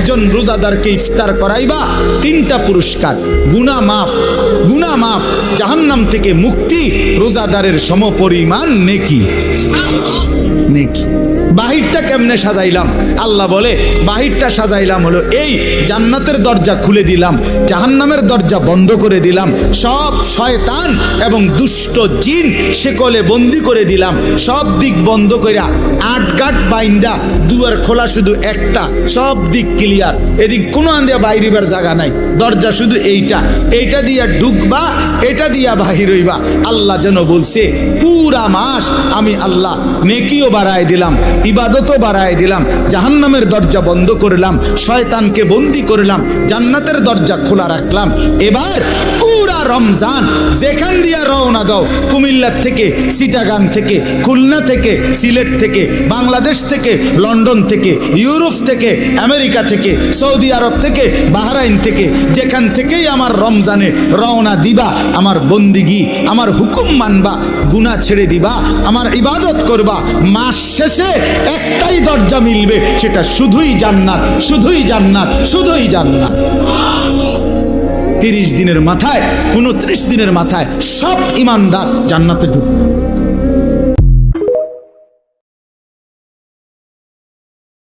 একজন রোজাদারকে ইফতার করাইবা, 3টা পুরস্কার, গুনাহ মাফ, জাহান্নাম থেকে মুক্তি, রোজাদারের সমপরিমাণ নেকি। বাহিরটা কেমনে সাজাইলাম? আল্লাহ বলে বাহিরটা সাজাইলাম হলো এই, জান্নাতের দরজা খুলে দিলাম, জাহান্নামের দরজা বন্ধ করে দিলাম, সব শয়তান এবং দুষ্ট জিন শেকলে বন্দি করে দিলাম, সব দিক বন্ধ কইরা 8 গাঁট বাইন্দা, দুয়ার খোলা শুধু একটা, সব দিক ক্লিয়ার, এদিক কোনো আন্দিয়া বাইরিবার জায়গা নাই, দরজা শুধু এইটা দিয়া ঢুকবা, এটা দিয়া বাহির হইবা। আল্লাহ যেন বলছে পুরা মাস আমি আল্লাহ নেকিও বাড়ায় দিলাম, ইবাদতও বাড়ায় দিলাম, জাহান্নামের দরজা বন্ধ করলাম, শয়তানকে বন্দি করলাম, জান্নাতের দরজা খোলা রাখলাম। এবার পুরা রমজান যেখান দিয়া রওনা দাও, কুমিল্লা থেকে, চিটাগাং থেকে, খুলনা থেকে, সিলেট থেকে, বাংলাদেশ থেকে, লন্ডন থেকে, ইউরোপ থেকে, আমেরিকা থেকে, সৌদি আরব থেকে, বাহরাইন থেকে, যেখান থেকেই আমার রমজানে রওনা দিবা, আমার বন্দিগি, আমার হুকুম মানবা, গুনাহ ছেড়ে দিবা, আমার ইবাদত করবা, মাস শেষে একটাই দরজা মিলবে, সেটা শুধুই জান্নাত, শুধুই জান্নাত, শুধুই জান্নাত। 30 দিনের মাথায়, 29 দিনের মাথায় সব ইমানদার জান্নাতে ঢুকবে।